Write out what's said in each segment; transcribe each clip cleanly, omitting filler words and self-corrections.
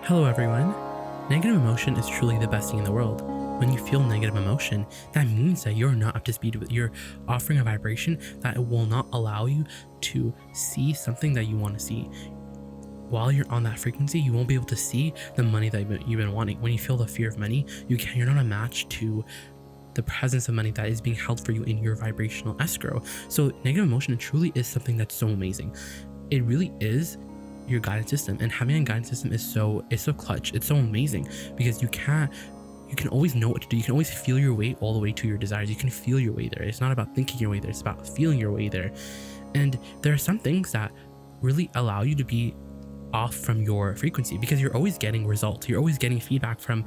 Hello everyone. Negative emotion is truly the best thing in the world. When you feel negative emotion, that means that you're not up to speed with you're offering a vibration that will not allow you to see something that you want to see. While you're on that frequency, you won't be able to see the money that you've been wanting. When you feel the fear of money, you're not a match to the presence of money that is being held for you in your vibrational escrow. So negative emotion truly is something that's so amazing. It really is your guidance system, and having a guidance system is so clutch. It's so amazing because you can always know what to do. You can always feel your way all the way to your desires. You can feel your way there. It's not about thinking your way there, it's about feeling your way there. And there are some things that really allow you to be off from your frequency because you're always getting results. You're always getting feedback from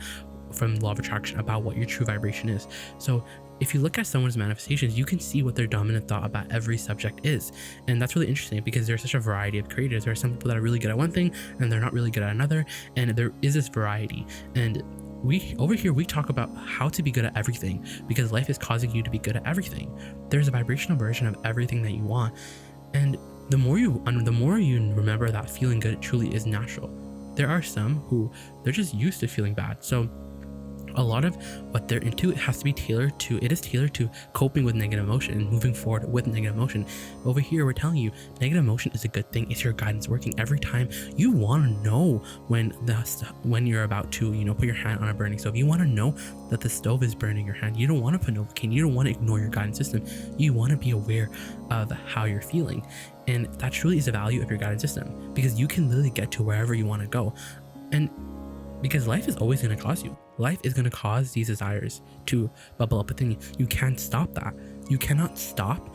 law of attraction about what your true vibration is. So if you look at someone's manifestations, you can see what their dominant thought about every subject is. And that's really interesting because there's such a variety of creators. There are some people that are really good at one thing and they're not really good at another. And there is this variety. And over here, we talk about how to be good at everything because life is causing you to be good at everything. There's a vibrational version of everything that you want. And the more you remember that feeling good truly is natural. There are some who they're just used to feeling bad. So a lot of what they're into, it is tailored to coping with negative emotion and moving forward with negative emotion. Over here, we're telling you negative emotion is a good thing. It's your guidance working. Every time you want to know when you're about to, put your hand on a burning stove, you want to know that the stove is burning your hand. You don't want to put Novocaine. You don't want to ignore your guidance system. You want to be aware of how you're feeling. And that truly is the value of your guidance system because you can literally get to wherever you want to go. And because life is always going to cause you. Life is going to cause these desires to bubble up within you. You can't stop that. You cannot stop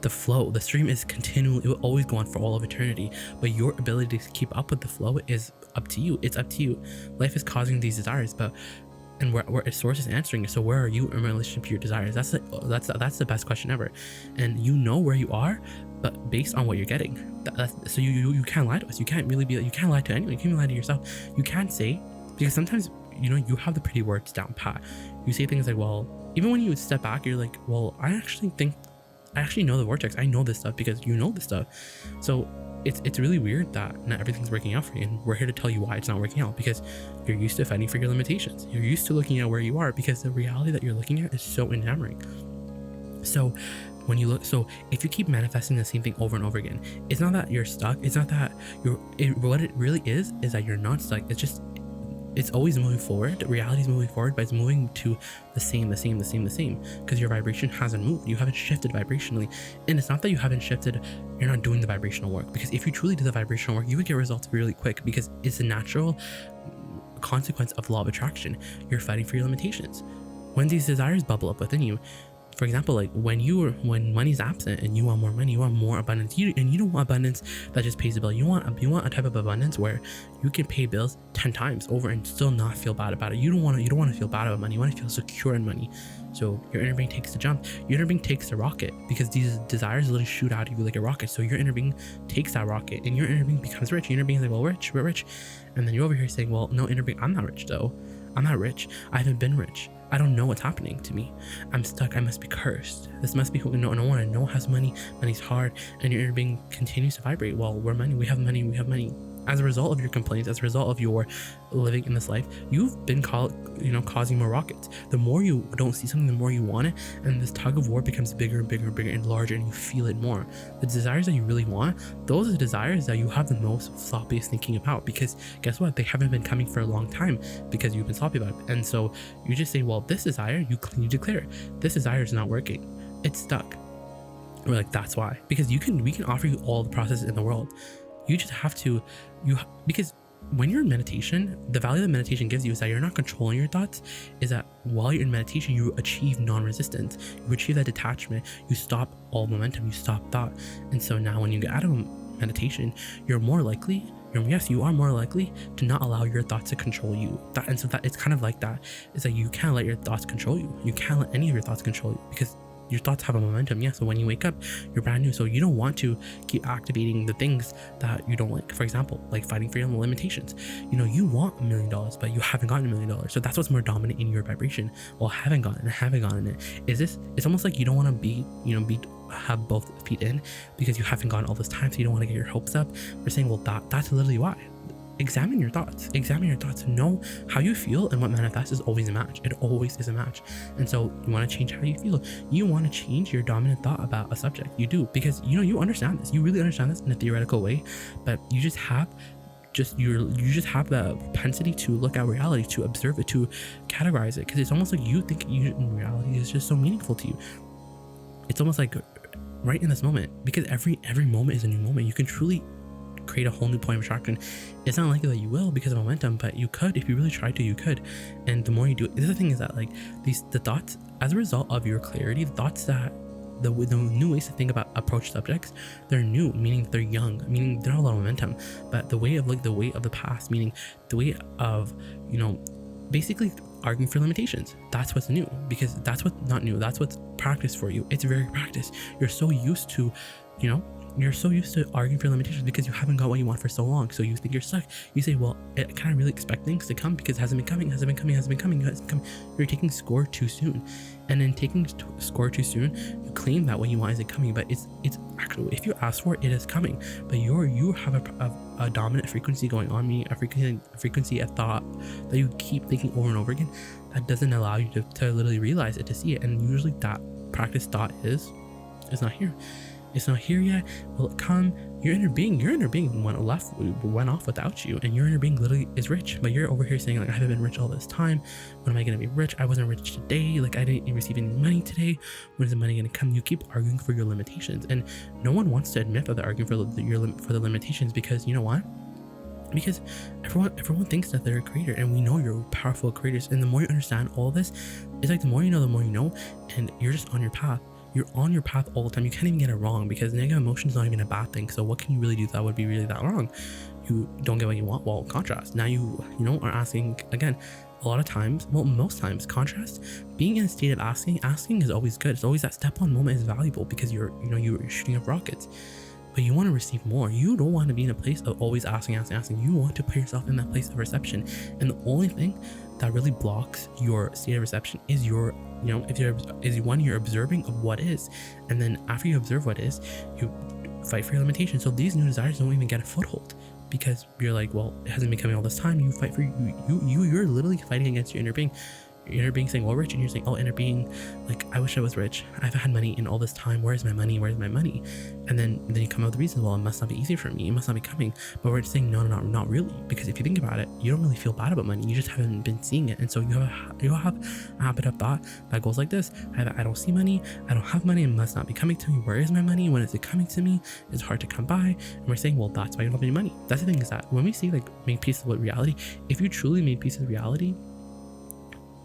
the flow. The stream is continually, it will always go on for all of eternity. But your ability to keep up with the flow is up to you. It's up to you. Life is causing these desires, and where its source is answering it. So where are you in relation to your desires? That's the best question ever. And you know where you are, but based on what you're getting. So you can't lie to us. You can't lie to anyone. You can't even lie to yourself. You can't say, because sometimes you have the pretty words down pat. You say things like, well, even when you step back, you're like, well, I actually know the vortex. I know this stuff because you know this stuff. So it's really weird that not everything's working out for you, and we're here to tell you why it's not working out, because you're used to fighting for your limitations. You're used to looking at where you are because the reality that you're looking at is so enamoring. So if you keep manifesting the same thing over and over again, it's not that you're stuck. It's not that what it really is that you're not stuck. It's always moving forward. The reality is moving forward, but it's moving to the same, because your vibration hasn't moved. You haven't shifted vibrationally. And it's not that you haven't shifted, you're not doing the vibrational work, because if you truly did the vibrational work, you would get results really quick, because it's a natural consequence of law of attraction. You're fighting for your limitations. When these desires bubble up within you, for example, like when money's absent and you want more money, you want more abundance, and you don't want abundance that just pays the bill. You want a type of abundance where you can pay bills 10 times over and still not feel bad about it. You don't want to feel bad about money. You want to feel secure in money. So your inner being takes the jump. Your inner being takes the rocket, because these desires literally shoot out of you like a rocket. So your inner being takes that rocket, and your inner being becomes rich. Your inner being is like, well, we're rich. And then you're over here saying, well, no, inner being, I'm not rich though. I'm not rich. I haven't been rich. I don't know what's happening to me. I'm stuck. I must be cursed. This must be who no one I know has money. Money's hard. And your inner being continues to vibrate. Well, we're money. We have money. We have money. As a result of your complaints, as a result of your living in this life, you've been causing more rockets. The more you don't see something, the more you want it, and this tug of war becomes bigger and bigger and bigger and larger, and you feel it more. The desires that you really want, those are the desires that you have the most sloppiest thinking about, because guess what? They haven't been coming for a long time because you've been sloppy about it. And so you just say, well, this desire, you declare, this desire is not working. It's stuck. We're like, that's why. Because we can offer you all the processes in the world. You just have to, because when you're in meditation, the value that meditation gives you is that you're not controlling your thoughts, is that while you're in meditation, you achieve non-resistance, you achieve that detachment, you stop all momentum, you stop thought. And so now when you get out of meditation, you are more likely to not allow your thoughts to control you. And so that it's kind of like that, is that you can't let your thoughts control you. You can't let any of your thoughts control you, because your thoughts have a momentum. Yeah, so when you wake up, you're brand new. So you don't want to keep activating the things that you don't like. For example, like fighting for your have you want $1 million, but you haven't gotten $1 million. So that's what's more dominant in your vibration. Well, I haven't gotten it. It's almost like you don't want to have both feet in, because you haven't gotten all this time, so you don't want to get your hopes up. We're saying, well, that's literally why. examine your thoughts. Know how you feel, and what manifests is always a match. It always is a match. And so you want to change how you feel. You want to change your dominant thought about a subject. You do, because you understand this. You really understand this in a theoretical way, but you just have the propensity to look at reality, to observe it, to categorize it, because it's almost like you think reality is just so meaningful to you. It's almost like right in this moment, because every moment is a new moment. You can truly create a whole new point of attraction. It's not likely that you will because of momentum, but you could. If you really tried to, you could. And the more you do it, the other thing is that like the thoughts, as a result of your clarity, the thoughts that the new ways to think about approach subjects, they're new, meaning they're young, meaning they don't have a lot of momentum. But the way of like the weight of the past, meaning the way of basically arguing for limitations, that's what's new, because that's what's not new, that's what's practice for you. It's very practice. You're so used to arguing for limitations because you haven't got what you want for so long. So you think you're stuck. You say, well, can I really expect things to come because it hasn't been coming. You're taking score too soon. And in taking score too soon, you claim that what you want isn't coming, but it's actually, if you ask for it, it is coming. But you have a dominant frequency going on, meaning a frequency, a thought that you keep thinking over and over again that doesn't allow you to literally realize it, to see it. And usually that practice thought is not here. It's not here yet. Will it come? Your inner being went off without you, and your inner being literally is rich. But you're over here saying like, I haven't been rich all this time. When am I gonna be rich? I wasn't rich today. Like I didn't receive any money today. When is the money gonna come? You keep arguing for your limitations, and no one wants to admit that they're arguing for the limitations, because you know what? Because everyone thinks that they're a creator, and we know you're powerful creators. And the more you understand all this, it's like the more you know, and you're just on your path. You're on your path all the time. You can't even get it wrong, because negative emotion is not even a bad thing. So what can you really do that would be really that wrong? You don't get what you want. Well, contrast. Now you are asking again. A lot of times, well, most times, contrast. Being in a state of asking is always good. It's always that step one moment is valuable, because you're shooting up rockets. But you want to receive more. You don't want to be in a place of always asking. You want to put yourself in that place of reception. And the only thing that really blocks your state of reception is you're observing of what is. And then after you observe what is, you fight for your limitations. So these new desires don't even get a foothold, because you're like, well, it hasn't been coming all this time. You fight for you're literally fighting against your inner being. Your inner being saying, well, rich, and you're saying, oh, inner being, like, I wish I was rich. I've had money in all this time. Where's my money? And then you come up with the reasons, well, it must not be easy for me. It must not be coming. But we're saying, no, not really. Because if you think about it, you don't really feel bad about money. You just haven't been seeing it. And so you have a habit of thought that goes like this. I don't see money. I don't have money. It must not be coming to me. Where is my money? When is it coming to me? It's hard to come by. And we're saying, well, that's why you don't have any money. That's the thing, is that when we see like make peace with reality, if you truly made peace with reality,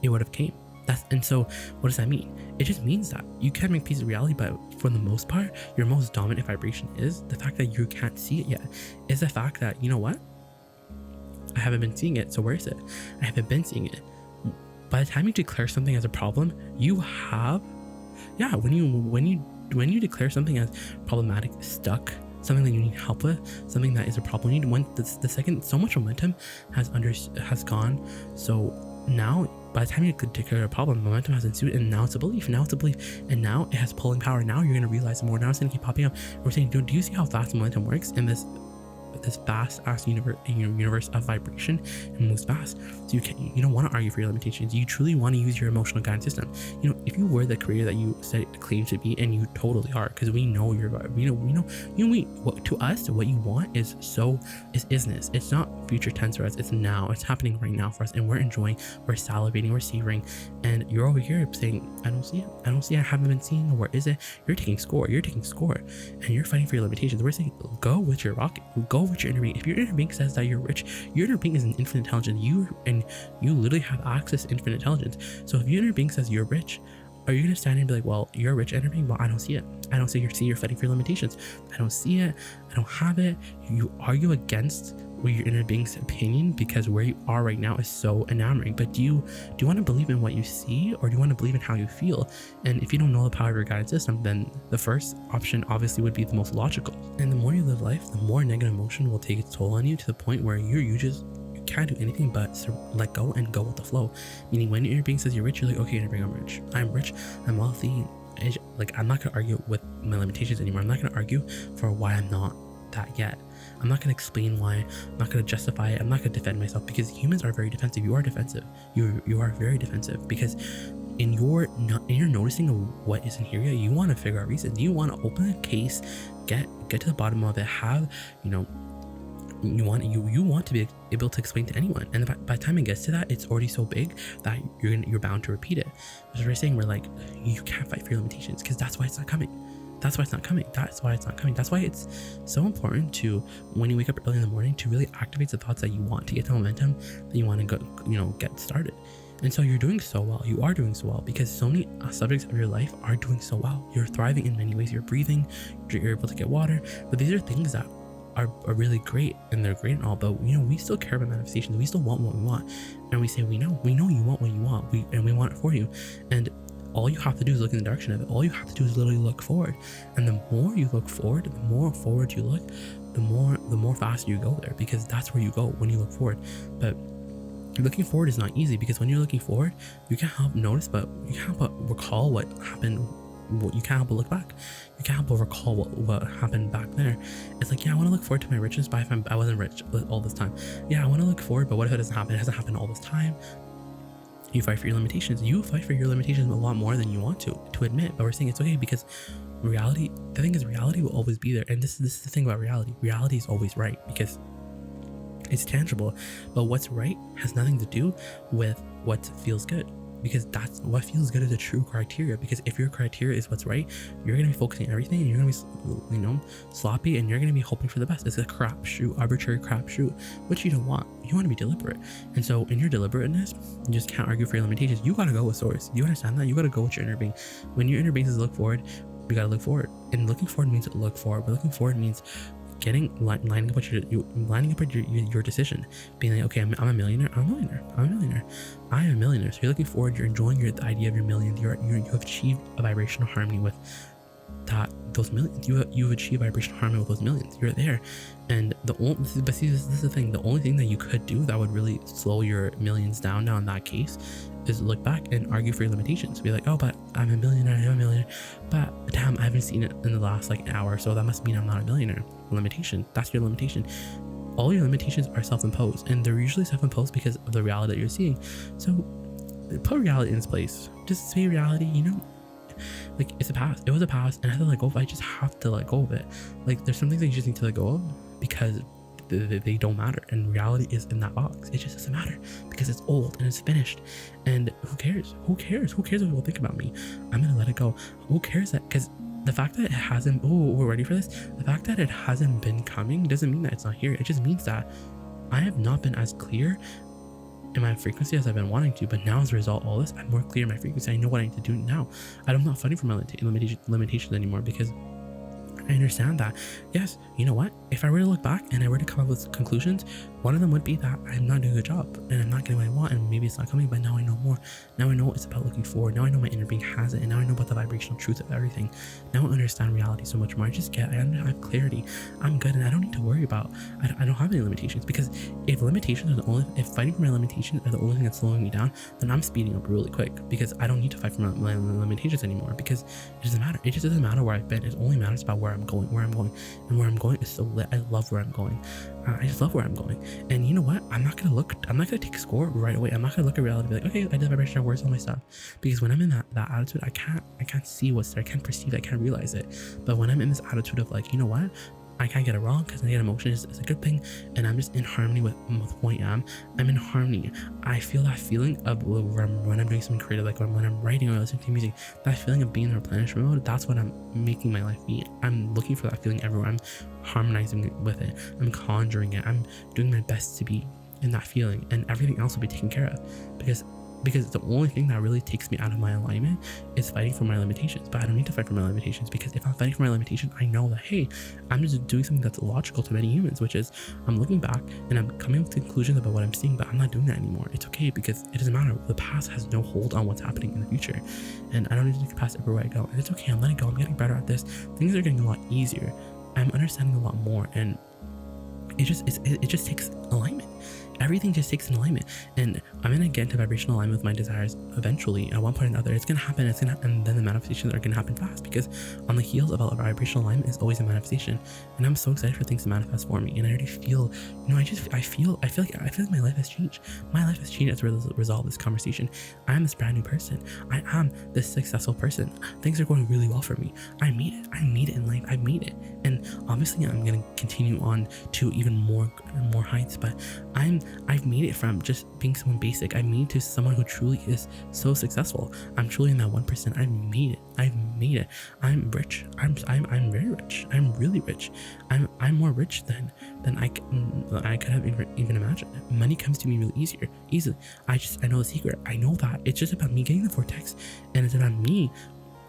it would have came. And so what does that mean? It just means that you can make peace of reality, but for the most part, your most dominant vibration is the fact that you can't see it yet. Is the fact that, you know what? I haven't been seeing it, so where is it? I haven't been seeing it. By the time you declare something as a problem, when you declare something as problematic, stuck, something that you need help with, something that is a problem, you need the second so much momentum has gone. So now, by the time you declare a problem, momentum has ensued, and now it's a belief, and now it has pulling power. Now you're going to realize more. Now it's going to keep popping up. We're saying, do you see how fast momentum works in this vast ass universe of vibration? And moves fast. So you don't want to argue for your limitations. You truly want to use your emotional guidance system. If you were the creator that you claim to be, and you totally are, because we know to us what you want is isness. It's not future tense for us. It's now. It's happening right now for us, and we're enjoying, we're salivating, we're savoring. And you're over here saying, I don't see it. I haven't been seeing it. Where is it? You're taking score, and you're fighting for your limitations. We're saying, go with your rocket. Go with your inner being. If your inner being says that you're rich, your inner being is an infinite intelligence. You literally have access to infinite intelligence. So if your inner being says you're rich, are you gonna stand here and be like, well, you're a rich inner being? Well, I don't see it. I don't see you're fighting for your limitations. I don't see it. I don't have it. You argue against your inner being's opinion because where you are right now is so enamoring. But do you want to believe in what you see, or do you want to believe in how you feel? And if you don't know the power of your guidance system, then the first option obviously would be the most logical. And the more you live life, the more negative emotion will take its toll on you, to the point where you can't do anything but let go and go with the flow. Meaning, when your inner being says you're rich, you're like, okay, inner being, I'm rich, I'm wealthy. Like, I'm not gonna argue with my limitations anymore. I'm not gonna argue for why I'm not that yet. I'm not going to explain why. I'm not going to justify it. I'm not going to defend myself, because humans are very defensive. You are defensive. You are very defensive, because in your noticing of what isn't here yet, you want to figure out reasons. You want to open a case, get to the bottom of it, have, you know, you want to be able to explain to anyone, and by the time it gets to that, it's already so big that you're bound to repeat it. As we're saying, we're like, you can't fight for your limitations, because that's why it's not coming. That's why it's not coming. That's why it's not coming. That's why it's so important to, when you wake up early in the morning, to really activate the thoughts that you want, to get the momentum that you want to go, you know, get started. And so you're doing so well. You are doing so well, because so many subjects of your life are doing so well. You're thriving in many ways. You're breathing. You're able to get water. But these are things that are really great, and they're great and all, but you know, we still care about manifestations. We still want what we want, and we say we know you want what you want, and we want it for you. And all you have to do is look in the direction of it. All you have to do is literally look forward, and the more you look forward, the more forward you look, the more faster you go there, because that's where you go when you look forward. But looking forward is not easy, because when you're looking forward, you can't help notice, but you can't help but recall what happened. You can't help but look back. You can't help but recall what happened back there. It's like, yeah, I want to look forward to my richness, but if I wasn't rich all this time. Yeah, I want to look forward, but what if it doesn't happen? It hasn't happened all this time. You fight for your limitations. You fight for your limitations a lot more than you want to admit. But we're saying it's okay, because reality, the thing is, reality will always be there. And this is the thing about reality. Reality is always right, because it's tangible. But what's right has nothing to do with what feels good, because that's what feels good is the true criteria. Because if your criteria is what's right, you're going to be focusing on everything, and you're going to be, you know, sloppy, and you're going to be hoping for the best. It's a crapshoot, arbitrary crapshoot, which you don't want. You want to be deliberate. And so in your deliberateness, you just can't argue for your limitations. You got to go with source. You understand that? You got to go with your inner being. When your inner being says look forward, you got to look forward. And looking forward means look forward. But looking forward means lining up with your decision, being like, okay, I'm a millionaire. I'm a millionaire. I am a millionaire. So you're looking forward. You're enjoying the idea of your millions. You have achieved a vibrational harmony with those millions. You've achieved vibrational harmony with those millions. You're there. And this is the thing. The only thing that you could do that would really slow your millions down now in that case is look back and argue for your limitations. Be like, oh, but I'm a millionaire. But damn, I haven't seen it in the last like an hour, so that must mean I'm not a millionaire. Limitation. That's your limitation. All your limitations are self-imposed, and they're usually self-imposed because of the reality that you're seeing. So put reality in its place. Just say reality, you know, like it's a past. It was a past, and I have to let go of it. I just have to let go of it. Like there's some things that you just need to let go of, because they don't matter, and reality is in that box. It just doesn't matter, because it's old and it's finished. And who cares what people think about me? I'm gonna let it go. Who cares that? Because the fact that it hasn't, we're ready for this. The fact that it hasn't been coming doesn't mean that it's not here. It just means that I have not been as clear in my frequency as I've been wanting to. But now, as a result of all this, I'm more clear in my frequency. I know what I need to do now. I'm not fighting for my limitations anymore, because I understand that, yes, you know what? If I were to look back and I were to come up with conclusions, one of them would be that I'm not doing a good job, and I'm not getting what I want, and maybe it's not coming, but now I know more. Now I know it's about looking forward. Now I know my inner being has it, and now I know about the vibrational truth of everything. Now I understand reality so much more. I have clarity. I'm good, and I don't need to worry about, I don't have any limitations, because if fighting for my limitations are the only thing that's slowing me down, then I'm speeding up really quick, because I don't need to fight for my limitations anymore, because it doesn't matter. It just doesn't matter where I've been. It only matters about where I'm going, and where I'm going is so lit. I love where I'm going. I just love where I'm going. And you know what? I'm not gonna take a score right away. I'm not gonna look at reality and be like, okay, I did vibration, where's all my stuff? Because when I'm in that attitude, I can't see what's there. I can't perceive it. I can't realize it. But when I'm in this attitude of like, you know what? I can't get it wrong, because negative emotion is a good thing, and I'm just in harmony with who I am. I'm in harmony. I feel that feeling of when I'm doing something creative, like when I'm writing or listening to music, that feeling of being in replenishment mode, that's what I'm making my life be. I'm looking for that feeling everywhere. I'm harmonizing with it. I'm conjuring it. I'm doing my best to be in that feeling, and everything else will be taken care of, because the only thing that really takes me out of my alignment is fighting for my limitations. But I don't need to fight for my limitations, because if I'm fighting for my limitations, I know that, hey, I'm just doing something that's illogical to many humans, which is I'm looking back and I'm coming up with conclusions about what I'm seeing, but I'm not doing that anymore. It's okay, because it doesn't matter. The past has no hold on what's happening in the future, and I don't need to look past everywhere I go. And it's okay. I'm letting go. I'm getting better at this. Things are getting a lot easier. I'm understanding a lot more, and it just takes alignment. everything just takes an alignment, and I'm gonna get into vibrational alignment with my desires eventually. At one point or another, it's gonna happen. And then the manifestations are gonna happen fast, because on the heels of a vibrational alignment is always a manifestation. And I'm so excited for things to manifest for me. And I already feel, I feel like my life has changed. My life has changed as a result of this conversation. I am this brand new person. I am this successful person. Things are going really well for me. I made it in life. I made it. And obviously I'm gonna continue on to even more heights, but I've made it from just being someone basic. I've made it to someone who truly is so successful. I'm truly in that 1%. I've made it. I'm rich. I'm very rich. I'm really rich. I'm more rich than I could have even imagined. Money comes to me really easily. I know the secret. I know that it's just about me getting the vortex, and it's about me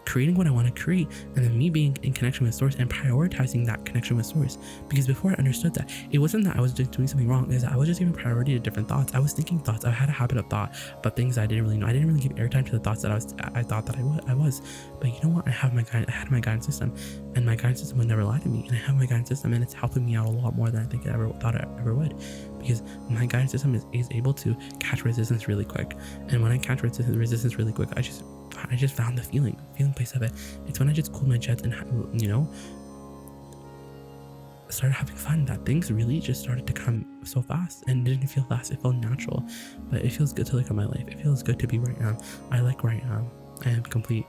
creating what I want to create, and then me being in connection with source and prioritizing that connection with source. Because before I understood that, it wasn't that I was doing something wrong, is that I was just giving priority to different thoughts. I was thinking thoughts. I had a habit of thought, but things I didn't really know. I didn't really give airtime to the thoughts that I thought that I was. But you know what? I had my guidance system, and my guidance system would never lie to me. And I have my guidance system, and it's helping me out a lot more than I think I ever thought I ever would. Because my guidance system is able to catch resistance really quick. And when I catch resistance really quick, I just found the feeling place of it. It's when I just cooled my jets and, started having fun, that things really just started to come so fast, and it didn't feel fast. It felt natural, but it feels good to look at my life. It feels good to be where I am. I like where I am. I am complete.